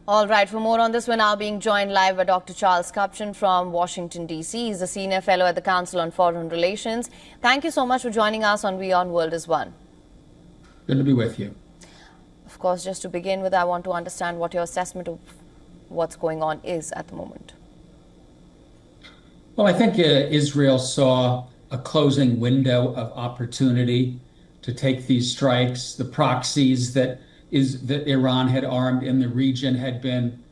All right, for more on this, we're now being joined live by Dr. Charles Kupchan from Washington, D.C. He's a senior fellow at the Council on Foreign Relations. Thank you so much for joining us on WION World is One. Good to be with you. Of course, just to begin with, I want to understand what your assessment of what's going on is at the moment. Well, I think Israel saw a closing window of opportunity to take these strikes. The proxies that Iran had armed in the region had been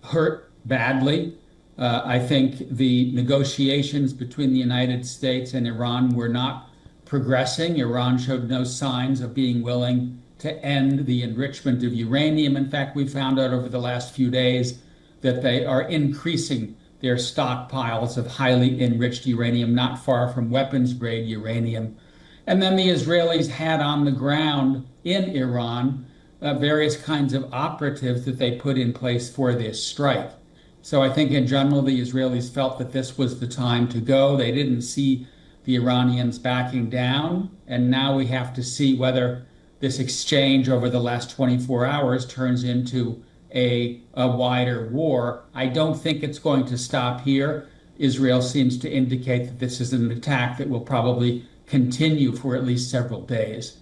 hurt badly. I think the negotiations between the United States and Iran were not progressing. Iran showed no signs of being willing to end the enrichment of uranium. In fact, we found out over the last few days that they are increasing their stockpiles of highly enriched uranium, not far from weapons-grade uranium. And then the Israelis had on the ground in Iran various kinds of operatives that they put in place for this strike. So I think in general, the Israelis felt that this was the time to go. They didn't see the Iranians backing down. And now we have to see whether this exchange over the last 24 hours turns into a wider war. I don't think it's going to stop here. Israel seems to indicate that this is an attack that will probably continue for at least several days.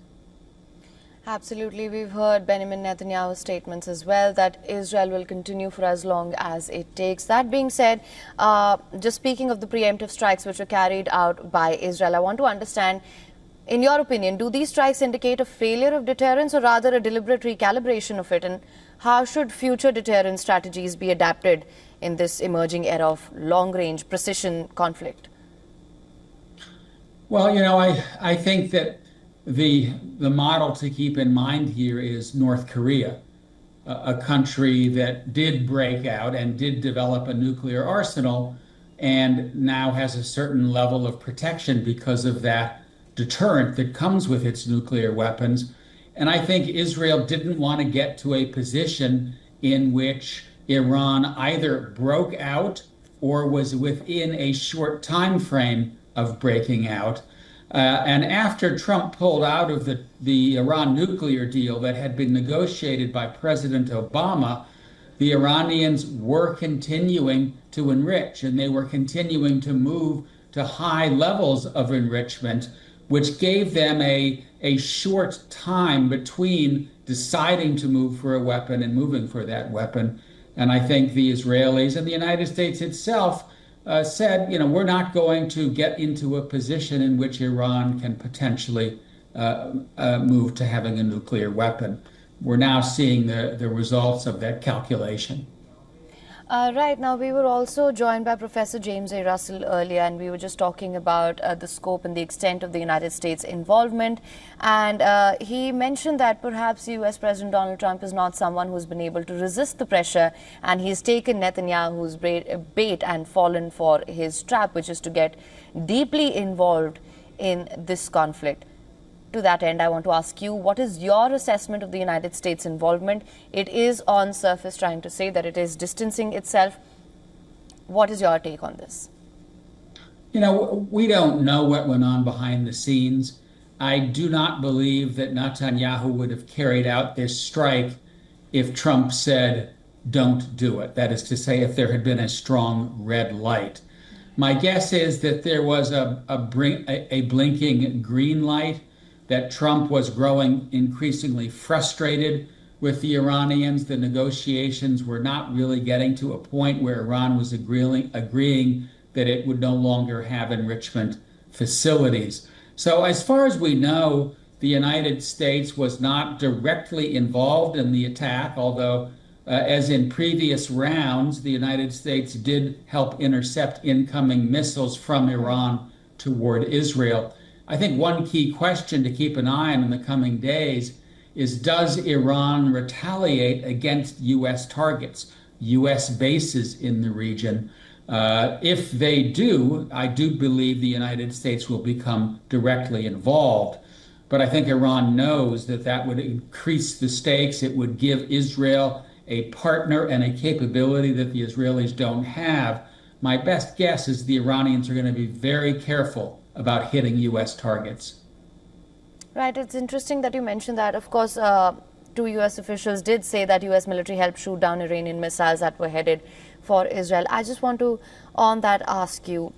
Absolutely. We've heard Benjamin Netanyahu's statements as well that Israel will continue for as long as it takes. That being said, just speaking of the preemptive strikes which were carried out by Israel, I want to understand, in your opinion, do these strikes indicate a failure of deterrence or rather a deliberate recalibration of it? And how should future deterrence strategies be adapted in this emerging era of long-range precision conflict? Well, I think that the model to keep in mind here is North Korea, a country that did break out and did develop a nuclear arsenal and now has a certain level of protection because of that deterrent that comes with its nuclear weapons. And I think Israel didn't want to get to a position in which Iran either broke out or was within a short time frame of breaking out. And after Trump pulled out of the Iran nuclear deal that had been negotiated by President Obama, the Iranians were continuing to enrich, and they were continuing to move to high levels of enrichment, which gave them a short time between deciding to move for a weapon and moving for that weapon. And I think the Israelis and the United States itself said, we're not going to get into a position in which Iran can potentially move to having a nuclear weapon. We're now seeing the results of that calculation. Right, now we were also joined by Professor James A. Russell earlier, and we were just talking about the scope and the extent of the United States involvement. And he mentioned that perhaps US President Donald Trump is not someone who's been able to resist the pressure, and he's taken Netanyahu's bait and fallen for his trap, which is to get deeply involved in this conflict. To that end, I want to ask you, what is your assessment of the United States involvement? It is on surface trying to say that it is distancing itself. What is your take on this? We don't know what went on behind the scenes. I do not believe that Netanyahu would have carried out this strike if Trump said, don't do it. That is to say, if there had been a strong red light. My guess is that there was a blinking green light, that Trump was growing increasingly frustrated with the Iranians. The negotiations were not really getting to a point where Iran was agreeing that it would no longer have enrichment facilities. So as far as we know, the United States was not directly involved in the attack, although as in previous rounds, the United States did help intercept incoming missiles from Iran toward Israel. I think one key question to keep an eye on in the coming days is, does Iran retaliate against U.S. targets, U.S. bases in the region? If they do, I do believe the United States will become directly involved. But I think Iran knows that that would increase the stakes. It would give Israel a partner and a capability that the Israelis don't have. My best guess is the Iranians are going to be very careful about hitting U.S. targets. Right. It's interesting that you mentioned that. Of course, to two US officials did say that US military helped shoot down Iranian missiles that were headed for Israel. I just want to, on that, ask you,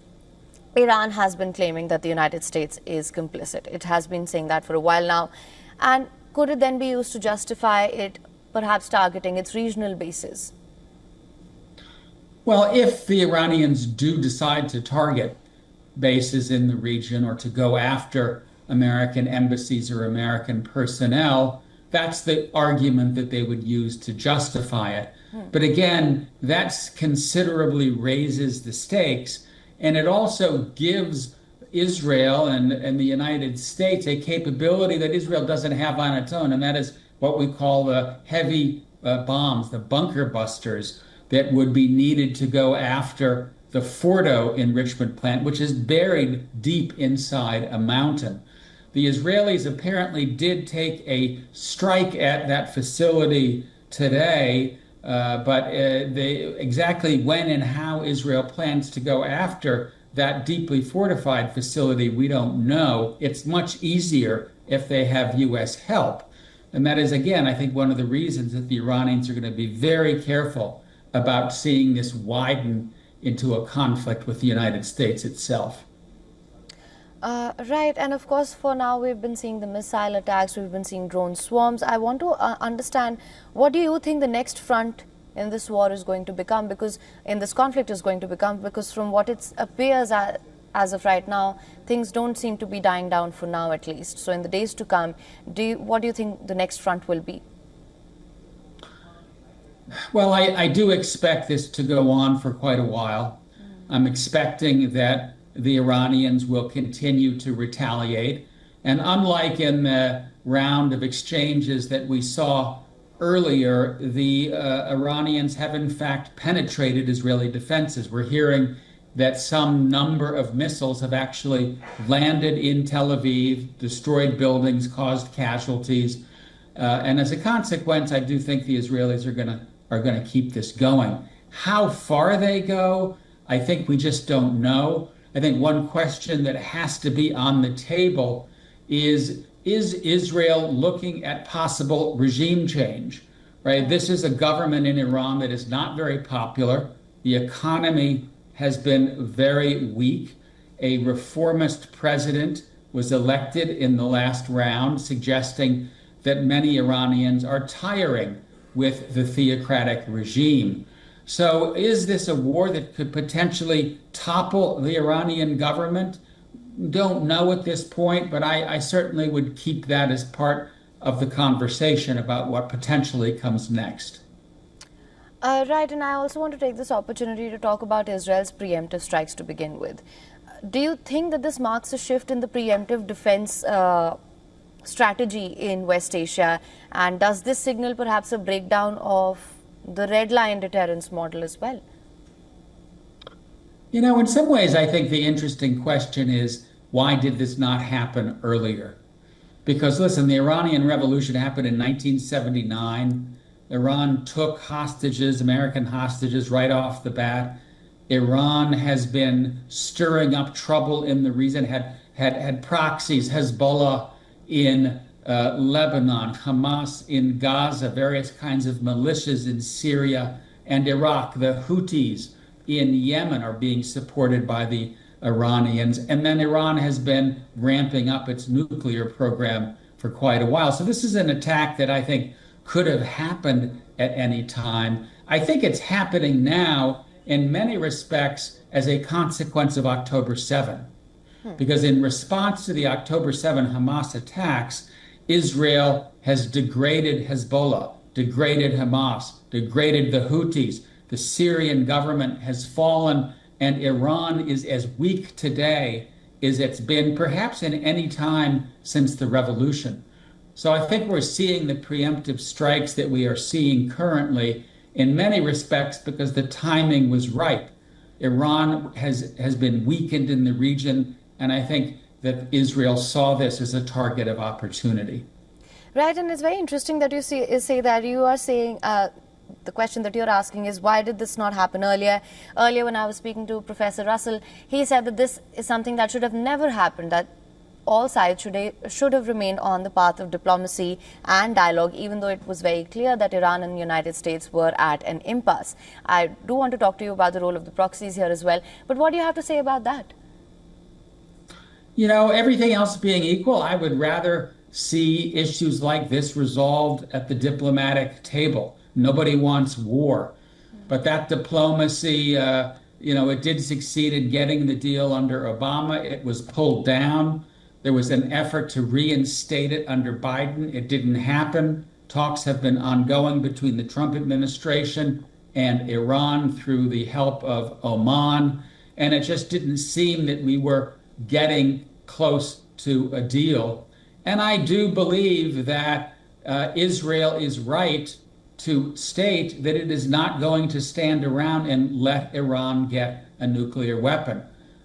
Iran has been claiming that the United States is complicit. It has been saying that for a while now. And could it then be used to justify it perhaps targeting its regional bases? Well, if the Iranians do decide to target bases in the region or to go after American embassies or American personnel, that's the argument that they would use to justify it. But again, that considerably raises the stakes, and it also gives Israel and the United States a capability that Israel doesn't have on its own, and that is what we call the heavy bombs, the bunker busters, that would be needed to go after the Fordo enrichment plant, which is buried deep inside a mountain. The Israelis apparently did take a strike at that facility today, but exactly when and how Israel plans to go after that deeply fortified facility, we don't know. It's much easier if they have U.S. help. And that is, again, I think one of the reasons that the Iranians are going to be very careful about seeing this widen into a conflict with the United States itself. Right, and of course, for now, we've been seeing the missile attacks, we've been seeing drone swarms. I want to understand, what do you think the next front in this war is going to become, because in this conflict is going to become, because from what it appears as of right now, things don't seem to be dying down for now, at least. So in the days to come, what do you think the next front will be? Well, I do expect this to go on for quite a while. I'm expecting that the Iranians will continue to retaliate. And unlike in the round of exchanges that we saw earlier, the Iranians have in fact penetrated Israeli defenses. We're hearing that some number of missiles have actually landed in Tel Aviv, destroyed buildings, caused casualties. And as a consequence, I do think the Israelis are going to keep this going. How far they go, I think we just don't know. I think one question that has to be on the table is Israel looking at possible regime change, right? This is a government in Iran that is not very popular. The economy has been very weak. A reformist president was elected in the last round, suggesting that many Iranians are tiring with the theocratic regime. So is this a war that could potentially topple the Iranian government? Don't know at this point, but I certainly would keep that as part of the conversation about what potentially comes next. Right, and I also want to take this opportunity to talk about Israel's preemptive strikes to begin with. Do you think that this marks a shift in the preemptive defense strategy in West Asia, and does this signal perhaps a breakdown of the red line deterrence model as well? You know, in some ways, I think the interesting question is, why did this not happen earlier? Because listen, the Iranian Revolution happened in 1979. Iran took hostages, American hostages, right off the bat. Iran has been stirring up trouble in the region, had proxies, Hezbollah in Lebanon, Hamas in Gaza, various kinds of militias in Syria and Iraq. The Houthis in Yemen are being supported by the Iranians. And then Iran has been ramping up its nuclear program for quite a while. So this is an attack that I think could have happened at any time. I think it's happening now in many respects as a consequence of October 7. Because in response to the October 7 Hamas attacks, Israel has degraded Hezbollah, degraded Hamas, degraded the Houthis. The Syrian government has fallen, and Iran is as weak today as it's been perhaps in any time since the revolution. So I think we're seeing the preemptive strikes that we are seeing currently in many respects because the timing was right. Iran has been weakened in the region, and I think that Israel saw this as a target of opportunity. Right, and it's very interesting that you say that you are saying the question that you're asking is, why did this not happen earlier? Earlier, when I was speaking to Professor Russell, he said that this is something that should have never happened, that all sides should have remained on the path of diplomacy and dialogue, even though it was very clear that Iran and the United States were at an impasse. I do want to talk to you about the role of the proxies here as well, but what do you have to say about that? You know, everything else being equal, I would rather see issues like this resolved at the diplomatic table. Nobody wants war. But that diplomacy, it did succeed in getting the deal under Obama. It was pulled down. There was an effort to reinstate it under Biden. It didn't happen. Talks have been ongoing between the Trump administration and Iran through the help of Oman. And it just didn't seem that we were getting close to a deal. And I do believe that Israel is right to state that it is not going to stand around and let Iran get a nuclear weapon.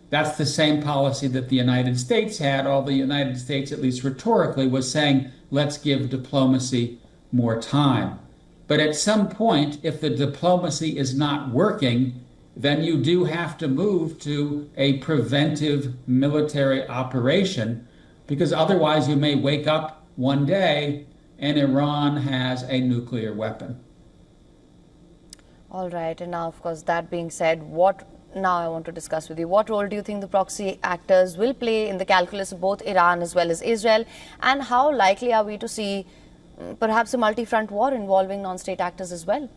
That's the same policy that the United States had, although the United States, at least rhetorically, was saying, let's give diplomacy more time. But at some point, if the diplomacy is not working, then you do have to move to a preventive military operation, because otherwise you may wake up one day and Iran has a nuclear weapon. All right. And now, of course, that being said, now I want to discuss with you, what role do you think the proxy actors will play in the calculus of both Iran as well as Israel? And how likely are we to see perhaps a multi-front war involving non-state actors as well?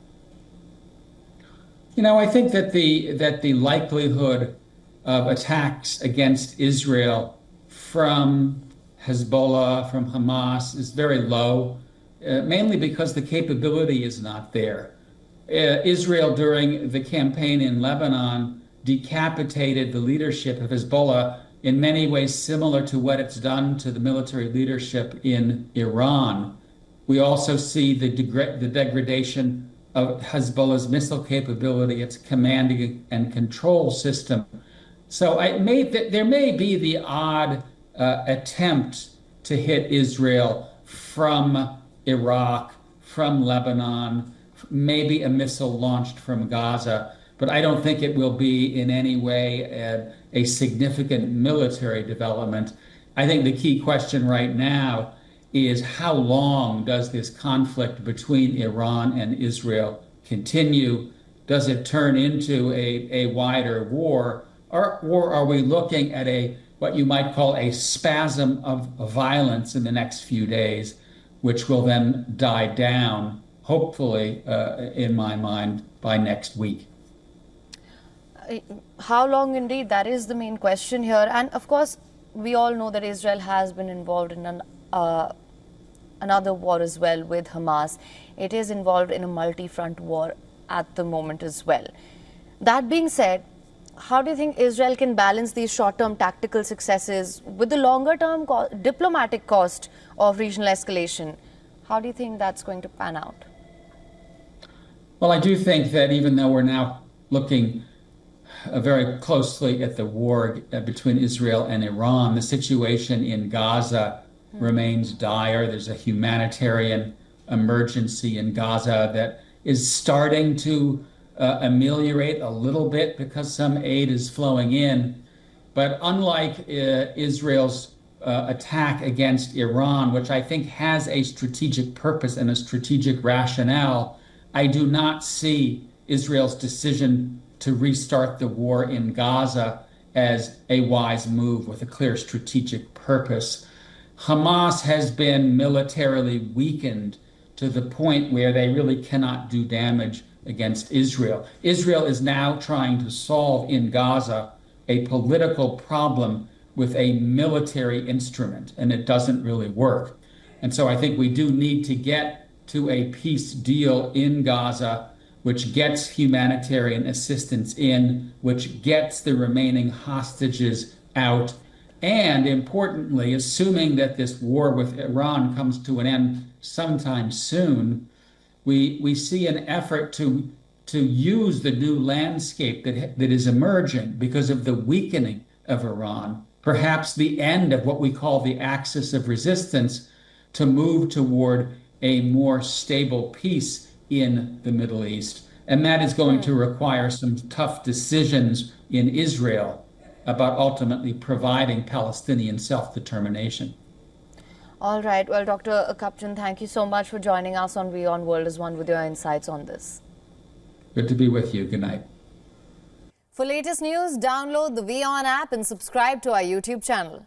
You know, I think that the likelihood of attacks against Israel from Hezbollah, from Hamas, is very low, mainly because the capability is not there. Israel, during the campaign in Lebanon, decapitated the leadership of Hezbollah in many ways similar to what it's done to the military leadership in Iran. We also see the degradation of Hezbollah's missile capability, its command and control system. So there may be the odd attempt to hit Israel from Iraq, from Lebanon, maybe a missile launched from Gaza, but I don't think it will be in any way a significant military development. I think the key question right now is, how long does this conflict between Iran and Israel continue? Does it turn into a wider war, or are we looking at what you might call a spasm of violence in the next few days, which will then die down, hopefully, in my mind, by next week? How long indeed? That is the main question here. And of course, we all know that Israel has been involved in another war as well with Hamas. It is involved in a multi-front war at the moment as well. That being said, how do you think Israel can balance these short-term tactical successes with the longer-term diplomatic cost of regional escalation? How do you think that's going to pan out? Well, I do think that even though we're now looking very closely at the war between Israel and Iran, the situation in Gaza remains dire. There's a humanitarian emergency in Gaza that is starting to ameliorate a little bit because some aid is flowing in. But unlike Israel's attack against Iran, which I think has a strategic purpose and a strategic rationale, I do not see Israel's decision to restart the war in Gaza as a wise move with a clear strategic purpose. Hamas has been militarily weakened to the point where they really cannot do damage against Israel. Israel is now trying to solve in Gaza a political problem with a military instrument, and it doesn't really work. And so I think we do need to get to a peace deal in Gaza, which gets humanitarian assistance in, which gets the remaining hostages out, and importantly, assuming that this war with Iran comes to an end sometime soon, we see an effort to use the new landscape that is emerging because of the weakening of Iran, perhaps the end of what we call the axis of resistance, to move toward a more stable peace in the Middle East. And that is going to require some tough decisions in Israel. about ultimately providing Palestinian self-determination. All right. Well, Dr. Kapchan, thank you so much for joining us on WION World as One with your insights on this. Good to be with you. Good night. For latest news, download the WION app and subscribe to our YouTube channel.